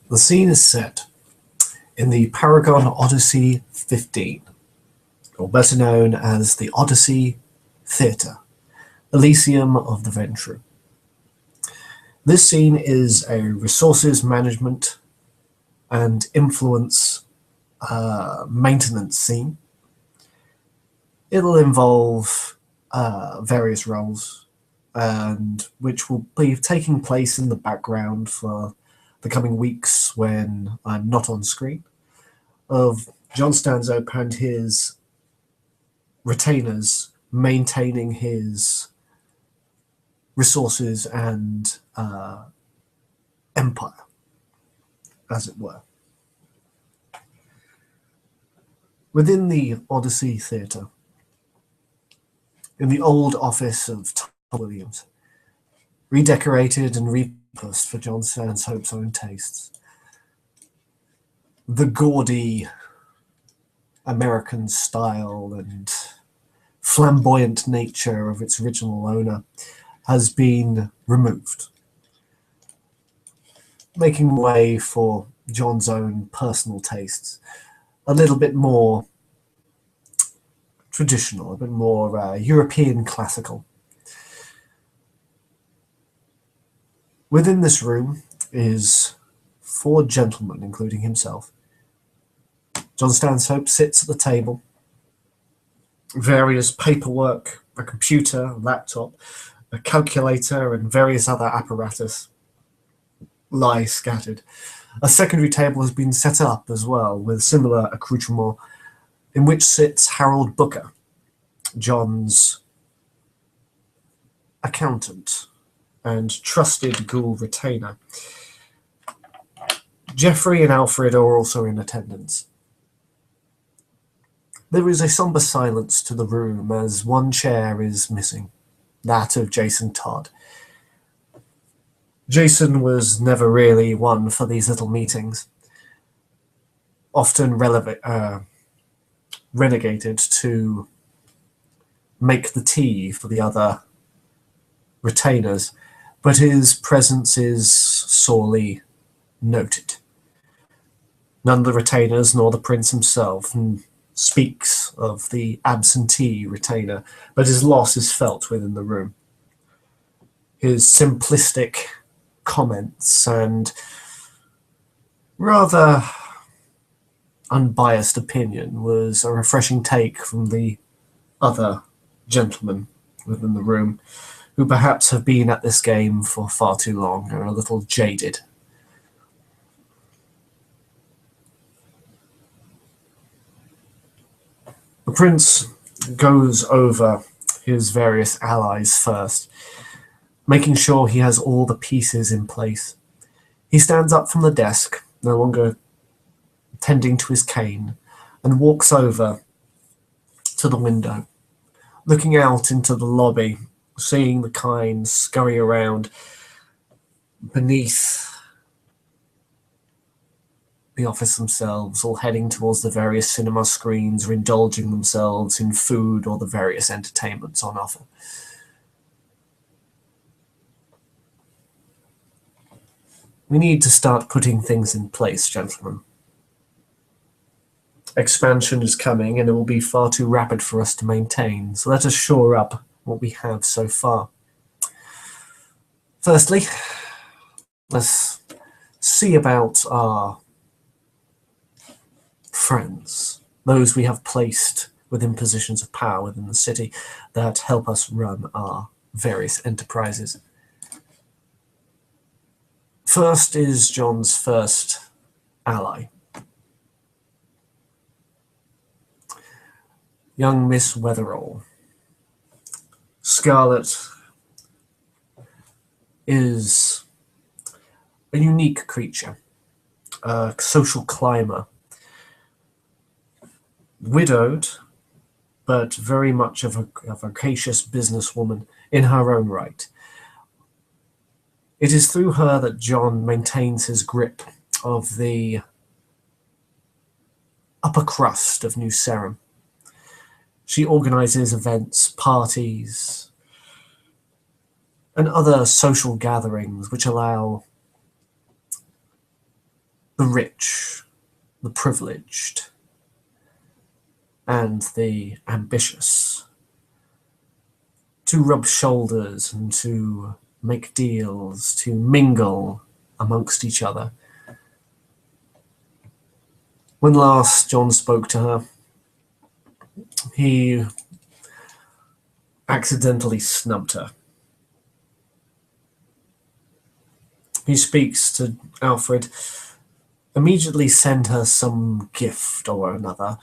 The scene is set in the Paragon Odyssey 15, or better known as the Odyssey Theatre, Elysium of the Ventrue. This scene is a resources management and influence maintenance scene. It'll involve various roles, and which will be taking place in the background for the coming weeks when I'm not on screen, of John Stanhope and his retainers maintaining his resources and empire, as it were. Within the Odyssey Theatre, in the old office of Tom Williams, redecorated and repurposed for John Stanhope's own tastes, the gaudy American style and flamboyant nature of its original owner has been removed, making way for John's own personal tastes, a little bit more traditional, a bit more European classical. Within this room is 4 gentlemen, including himself. John Stanhope sits at the table. Various paperwork, a computer, a laptop, a calculator, and various other apparatus lie scattered. A secondary table has been set up as well, with similar accoutrement, in which sits Harold Booker, John's accountant and trusted ghoul retainer. Geoffrey and Alfred are also in attendance. There is a somber silence to the room as one chair is missing, that of Jason Todd. Jason was never really one for these little meetings, often relegated to make the tea for the other retainers, but his presence is sorely noted. None of the retainers nor the prince himself speaks of the absentee retainer, but his loss is felt within the room. His simplistic comments and rather unbiased opinion was a refreshing take from the other gentlemen within the room, who perhaps have been at this game for far too long and are a little jaded. The prince goes over his various allies first, making sure he has all the pieces in place. He stands up from the desk, no longer tending to his cane, and walks over to the window, looking out into the lobby, seeing the kind scurry around beneath the office themselves, all heading towards the various cinema screens or indulging themselves in food or the various entertainments on offer. We need to start putting things in place, gentlemen. Expansion is coming, and it will be far too rapid for us to maintain, so let us shore up what we have so far. Firstly, let's see about our friends, those we have placed within positions of power within the city that help us run our various enterprises. First is John's first ally, young Miss Weatherall. Scarlet is a unique creature, a social climber, widowed, but very much of a vocacious businesswoman in her own right. It is through her that John maintains his grip of the upper crust of New Sarum. She organizes events, parties, and other social gatherings which allow the rich, the privileged, and the ambitious to rub shoulders and to make deals, to mingle amongst each other. When last John spoke to her, he accidentally snubbed her. He speaks to Alfred, immediately send her some gift or another,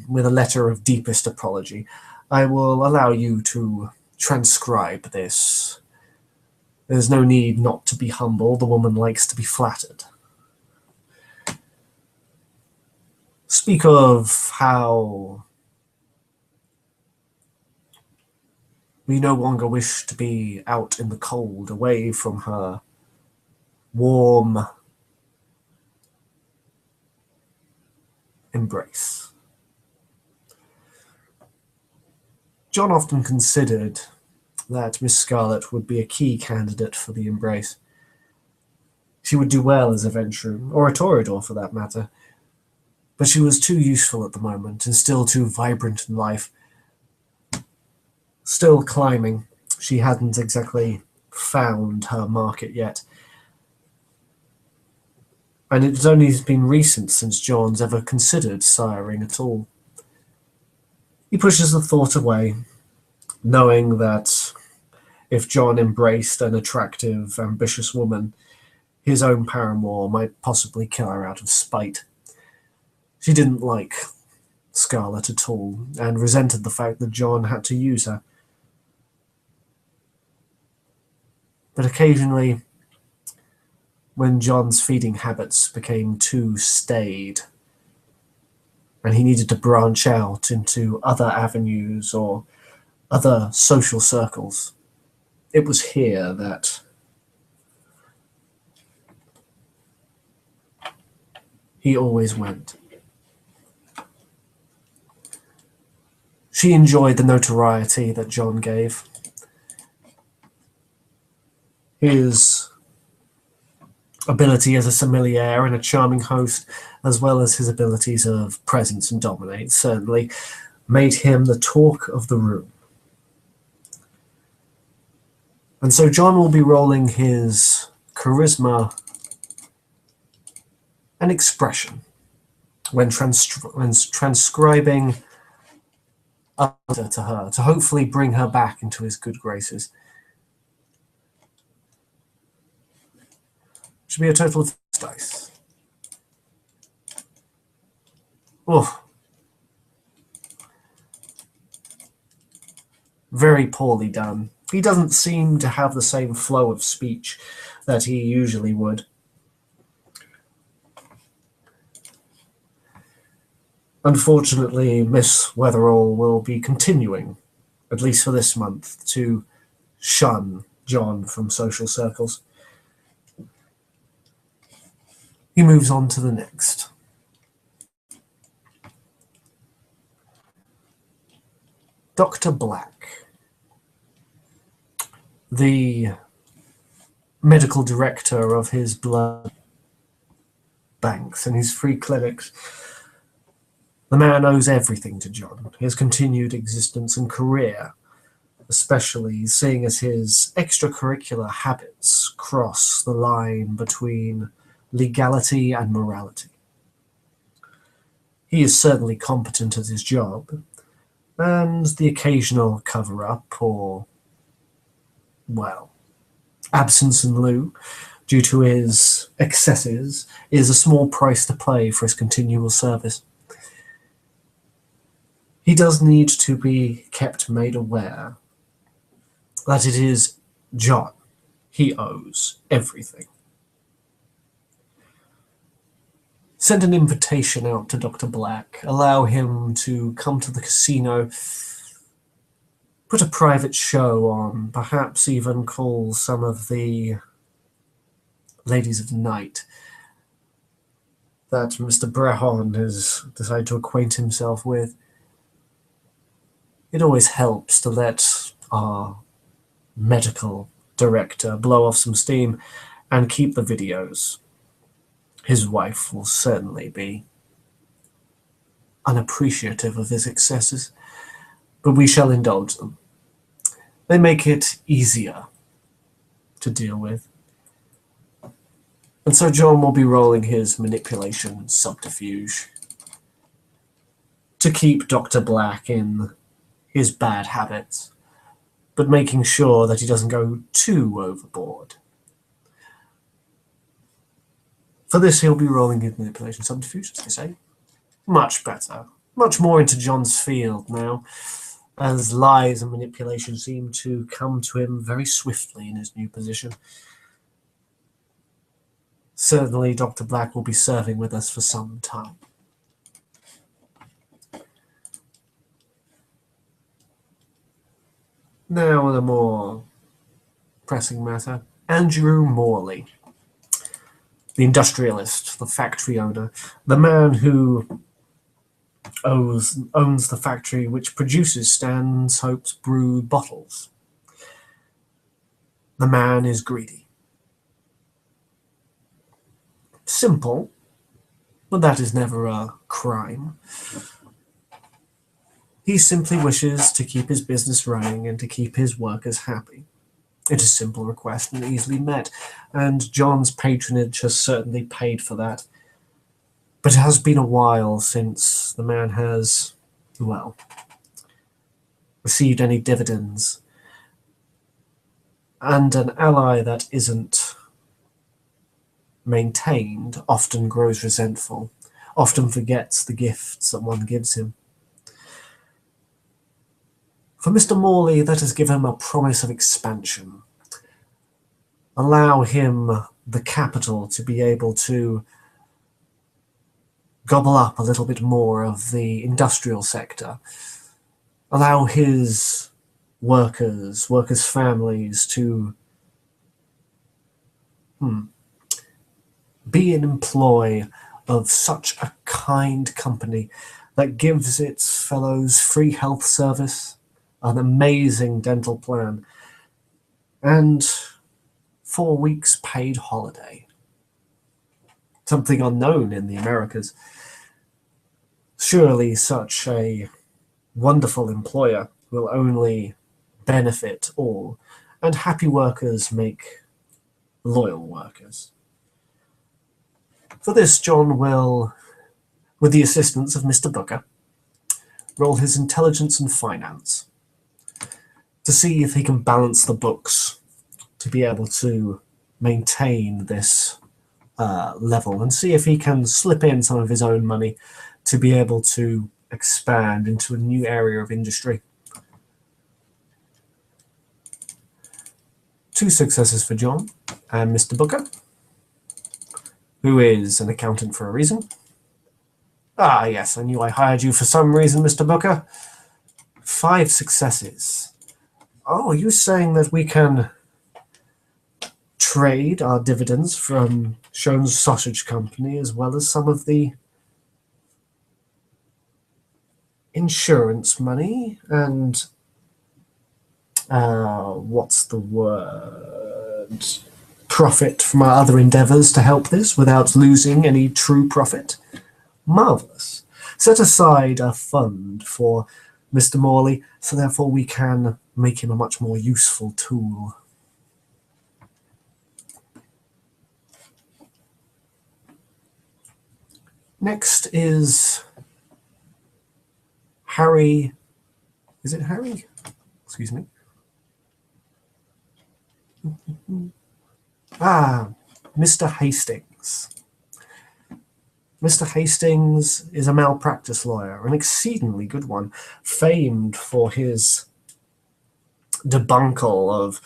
with a letter of deepest apology. I will allow you to transcribe this. There's no need not to be humble. The woman likes to be flattered. Speak of how we no longer wish to be out in the cold, away from her warm embrace. John often considered that Miss Scarlet would be a key candidate for the embrace. She would do well as a Ventrue, or a Toreador for that matter, but she was too useful at the moment and still too vibrant in life. Still climbing, she hadn't exactly found her market yet. And it's only been recent since John's ever considered siring at all. He pushes the thought away, knowing that if John embraced an attractive, ambitious woman, his own paramour might possibly kill her out of spite. She didn't like Scarlet at all, and resented the fact that John had to use her. But occasionally, when John's feeding habits became too staid, and he needed to branch out into other avenues or other social circles, it was here that he always went. She enjoyed the notoriety that John gave. His ability as a sommelier and a charming host, as well as his abilities of presence and dominate, certainly made him the talk of the room. And so John will be rolling his charisma and expression when transcribing a letter to her, to hopefully bring her back into his good graces. Should be a total of 6 dice. Oh. Very poorly done. He doesn't seem to have the same flow of speech that he usually would. Unfortunately, Miss Weatherall will be continuing, at least for this month, to shun John from social circles. He moves on to the next. Dr. Black, the medical director of his blood banks and his free clinics. The man owes everything to John, his continued existence and career, especially seeing as his extracurricular habits cross the line between legality and morality. He is certainly competent at his job, and the occasional cover-up or, well, absence in lieu due to his excesses is a small price to pay for his continual service. He does need to be kept made aware that it is John he owes everything. Send an invitation out to Dr. Black, allow him to come to the casino, put a private show on, perhaps even call some of the ladies of the night that Mr. Brehon has decided to acquaint himself with. It always helps to let our medical director blow off some steam and keep the videos. His wife will certainly be unappreciative of his excesses, but we shall indulge them. They make it easier to deal with. And so John will be rolling his manipulation subterfuge to keep Dr. Black in his bad habits, but making sure that he doesn't go too overboard. For this, he'll be rolling his manipulation subterfuge, as I say. Much better. Much more into John's field now, as lies and manipulation seem to come to him very swiftly in his new position. Certainly, Dr. Black will be serving with us for some time. Now, on a more pressing matter, Andrew Morley, the industrialist, the factory owner, the man who owns the factory which produces Stanhope's Brew bottles. The man is greedy. Simple, but that is never a crime. He simply wishes to keep his business running and to keep his workers happy. It is a simple request and easily met, and John's patronage has certainly paid for that. But it has been a while since the man has, well, received any dividends. And an ally that isn't maintained often grows resentful, often forgets the gifts that one gives him. For Mr. Morley, that has given him a promise of expansion. Allow him the capital to be able to gobble up a little bit more of the industrial sector. Allow his workers' families to be in employ of such a kind company that gives its fellows free health service, an amazing dental plan, and 4 weeks paid holiday. Something unknown in the Americas. Surely such a wonderful employer will only benefit all, and happy workers make loyal workers. For this, John will, with the assistance of Mr. Booker, roll his intelligence and finance to see if he can balance the books to be able to maintain this level, and see if he can slip in some of his own money to be able to expand into a new area of industry. 2 successes for John and Mr. Booker, who is an accountant for a reason. Ah, yes, I knew I hired you for some reason, Mr. Booker. 5 successes. Oh, are you saying that we can trade our dividends from Schoen's Sausage Company as well as some of the insurance money and what's the word? Profit from our other endeavors to help this without losing any true profit? Marvelous. Set aside a fund for Mr. Morley, so therefore we can make him a much more useful tool. Next is Harry. Is it Harry? Excuse me. Mr. Hastings. Mr. Hastings is a malpractice lawyer, an exceedingly good one, famed for his debuncal of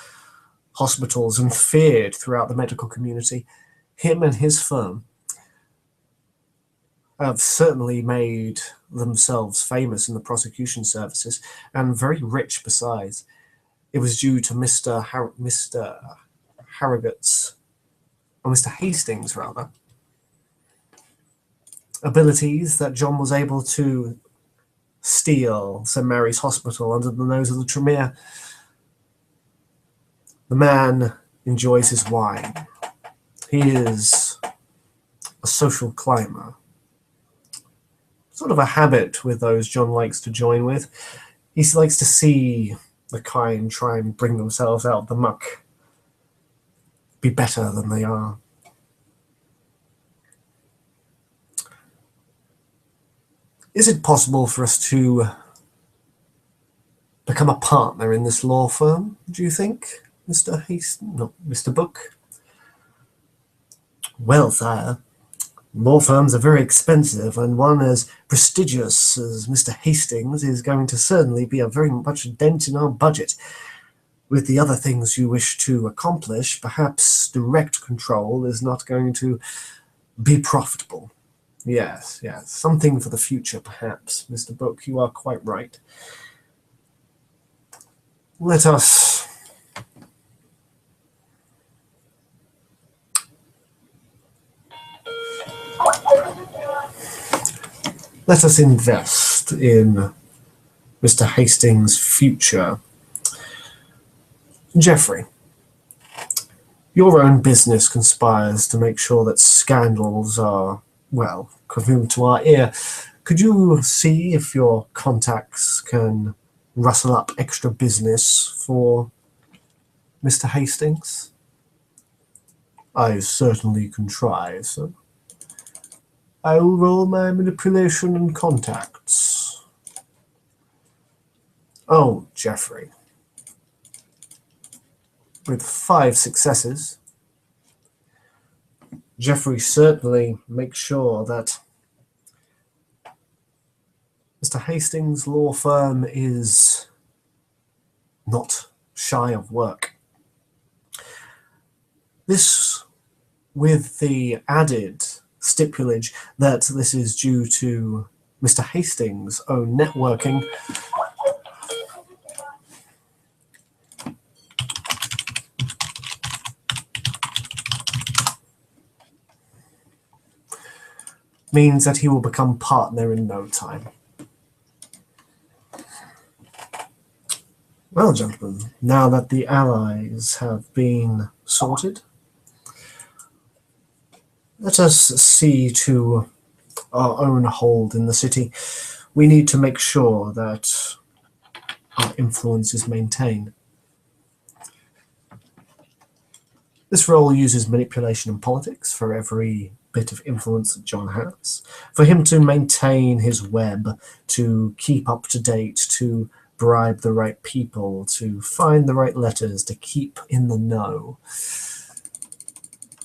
hospitals and feared throughout the medical community. Him and his firm have certainly made themselves famous in the prosecution services, and very rich besides. It was due to Mr. Harrogut's, or Mr. Hastings rather, abilities that John was able to steal St. Mary's Hospital under the nose of the Tremere. The man enjoys his wine. He is a social climber. Sort of a habit with those John likes to join with. He likes to see the kind try and bring themselves out of the muck, be better than they are. Is it possible for us to become a partner in this law firm, do you think, Mr. Hastings? No, Mr. Book? Well, sire, law firms are very expensive, and one as prestigious as Mr. Hastings is going to certainly be a very much dent in our budget. With the other things you wish to accomplish, perhaps direct control is not going to be profitable. Yes, something for the future, perhaps, Mr. Book. You are quite right. Let us invest in Mr. Hastings' future. Geoffrey, your own business conspires to make sure that scandals are, well, come to our ear. Could you see if your contacts can rustle up extra business for Mr. Hastings? I certainly can try, sir. I will roll my manipulation and contacts. Oh, Geoffrey. With 5 successes, Geoffrey certainly makes sure that Mr. Hastings' law firm is not shy of work. This with the added stipulage that this is due to Mr. Hastings' own networking. Means that he will become partner in no time. Well, gentlemen, now that the allies have been sorted, let us see to our own hold in the city. We need to make sure that our influence is maintained. This role uses manipulation and politics for every bit of influence that John has. For him to maintain his web, to keep up to date, to bribe the right people, to find the right letters, to keep in the know,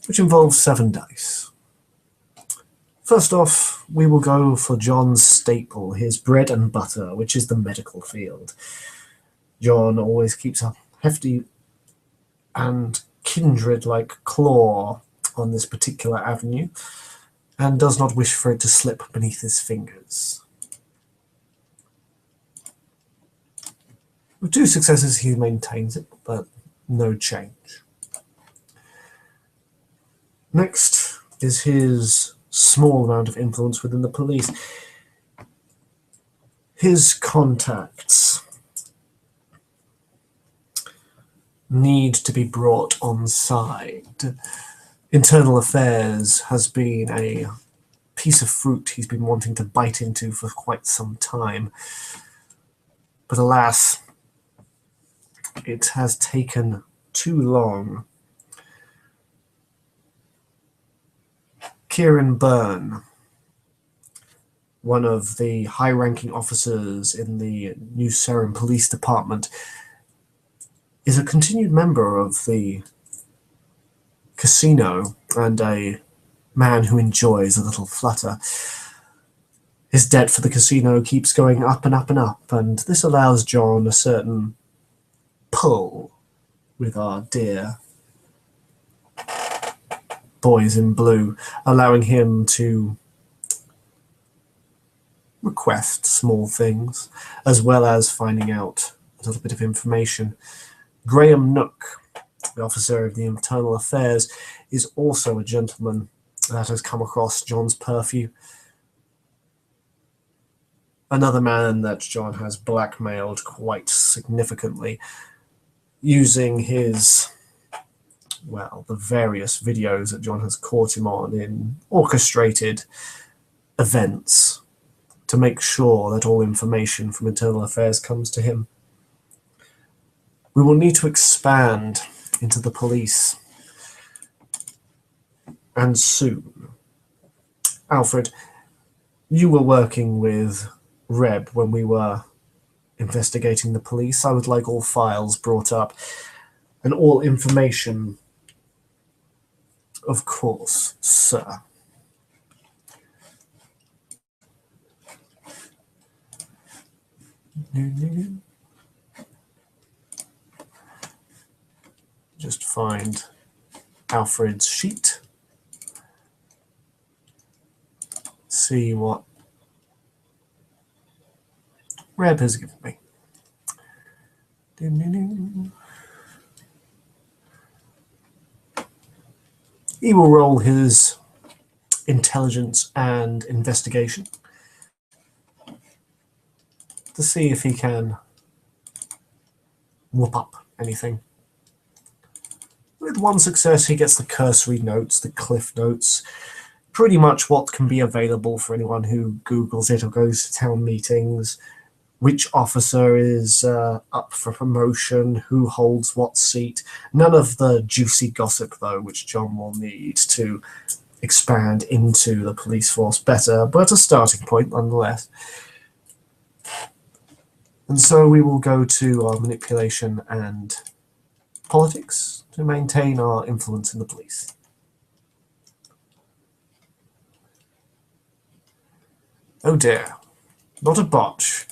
which involves 7 dice. First off, we will go for John's staple, his bread and butter, which is the medical field. John always keeps a hefty and kindred-like claw on this particular avenue, and does not wish for it to slip beneath his fingers. With 2 successes, he maintains it, but no change. Next is his small amount of influence within the police. His contacts need to be brought on side. Internal affairs has been a piece of fruit he's been wanting to bite into for quite some time. But alas, it has taken too long. Kieran Byrne, one of the high-ranking officers in the New Sarum Police Department, is a continued member of the casino and a man who enjoys a little flutter. His debt for the casino keeps going up and up and up, and this allows John a certain pull with our dear boys in blue, allowing him to request small things, as well as finding out a little bit of information. Graham Nook, the officer of the Internal Affairs, is also a gentleman that has come across John's purview. Another man that John has blackmailed quite significantly, using his well, the various videos that John has caught him on in orchestrated events to make sure that all information from internal affairs comes to him. We will need to expand into the police, and soon. Alfred, you were working with Reb when we were investigating the police. I would like all files brought up and all information, of course, sir. Just find Alfred's sheet. See what Reb has given me. He will roll his intelligence and investigation to see if he can whoop up anything. With one success, he gets the cursory notes, the cliff notes, pretty much what can be available for anyone who Googles it or goes to town meetings, which officer is up for promotion, who holds what seat. None of the juicy gossip, though, which John will need to expand into the police force better, but a starting point nonetheless. And so we will go to our manipulation and politics to maintain our influence in the police. Oh dear, not a botch,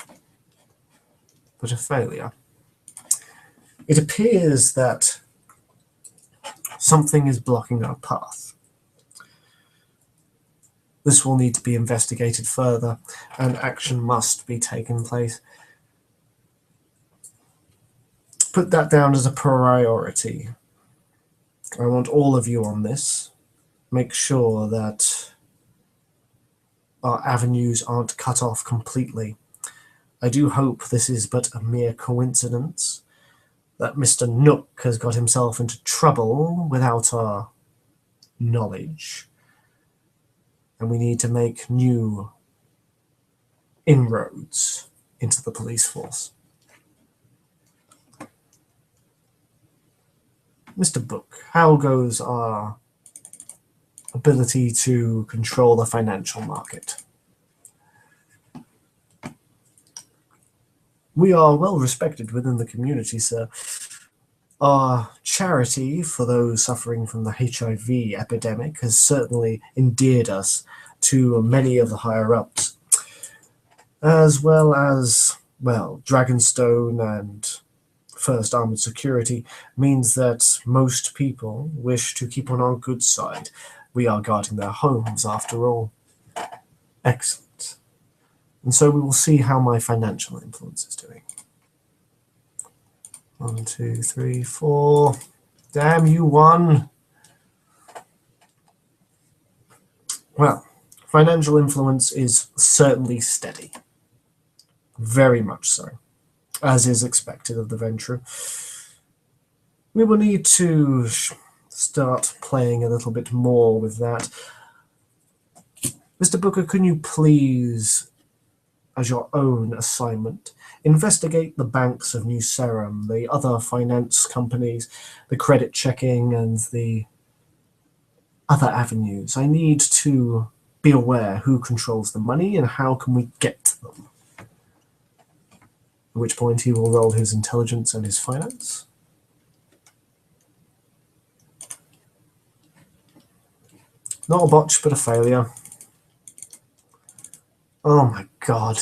but a failure. It appears that something is blocking our path. This will need to be investigated further, and action must be taken place. Put that down as a priority. I want all of you on this. Make sure that our avenues aren't cut off completely. I do hope this is but a mere coincidence, that Mr. Nook has got himself into trouble without our knowledge, and we need to make new inroads into the police force. Mr. Book, how goes our ability to control the financial market? We are well respected within the community, sir. Our charity for those suffering from the HIV epidemic has certainly endeared us to many of the higher-ups, as well as, well, Dragonstone and First Armored Security means that most people wish to keep on our good side. We are guarding their homes, after all. Excellent. And so we will see how my financial influence is doing. 1, 2, 3, 4. Damn you, 1. Well, financial influence is certainly steady. Very much so, as is expected of the Ventrue. We will need to start playing a little bit more with that. Mr. Booker, can you please, as your own assignment, investigate the banks of New Serum, the other finance companies, the credit checking, and the other avenues? I need to be aware who controls the money and how can we get to them. At which point he will roll his intelligence and his finance. Not a botch, but a failure. Oh my god.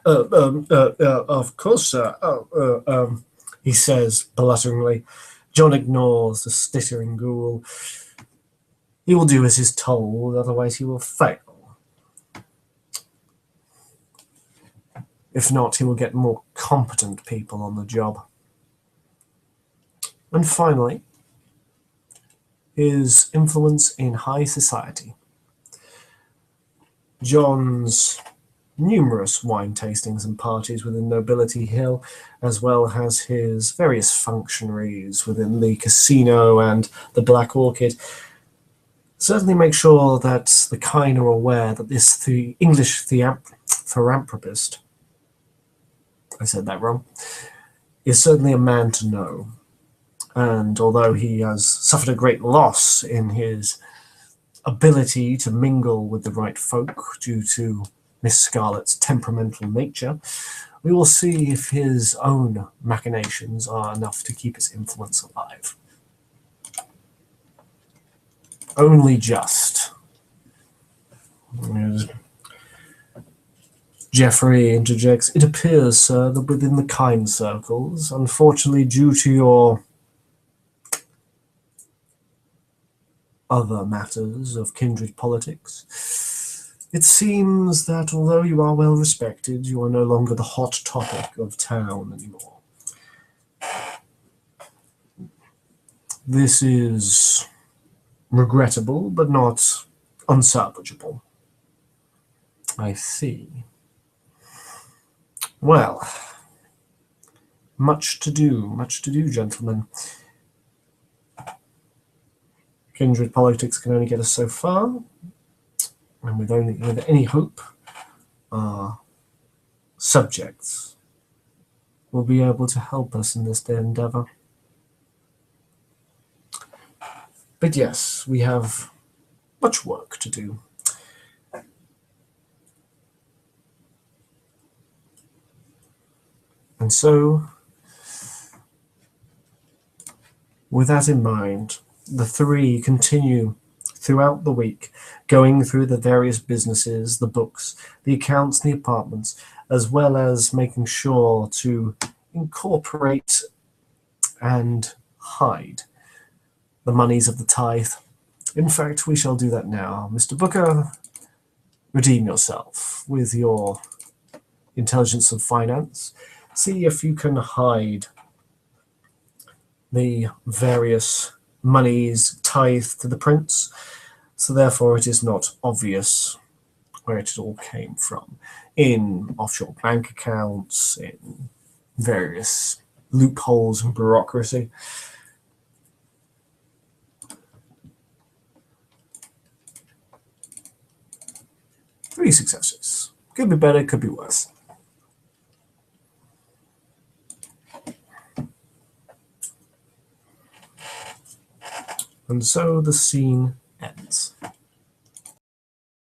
Of course, sir. He says blutteringly. John ignores the stittering ghoul. He will do as he's told, otherwise he will fail. If not, he will get more competent people on the job. And finally, his influence in high society. John's numerous wine tastings and parties within Nobility Hill, as well as his various functionaries within the casino and the Black Orchid. Certainly make sure that the kine are aware that this English philanthropist, I said that wrong, is certainly a man to know. And although he has suffered a great loss in his ability to mingle with the right folk due to Miss Scarlet's temperamental nature, we will see if his own machinations are enough to keep his influence alive. Only just. Geoffrey interjects, "It appears, sir, that within the kind circles, unfortunately due to your other matters of kindred politics, it seems that although you are well respected, you are no longer the hot topic of town anymore. This is regrettable, but not unsalvageable." I see. Well, much to do, gentlemen. Kindred politics can only get us so far, and with any hope, our subjects will be able to help us in this endeavor. But yes, we have much work to do. And so, with that in mind, the three continue throughout the week, going through the various businesses, the books, the accounts, the apartments, as well as making sure to incorporate and hide the monies of the tithe. In fact, we shall do that now. Mr. Booker, redeem yourself with your intelligence of finance. See if you can hide the various monies tithe to the prince, so therefore it is not obvious where it all came from, in offshore bank accounts, in various loopholes and bureaucracy. Three successes. Could be better, could be worse. And so the scene ends.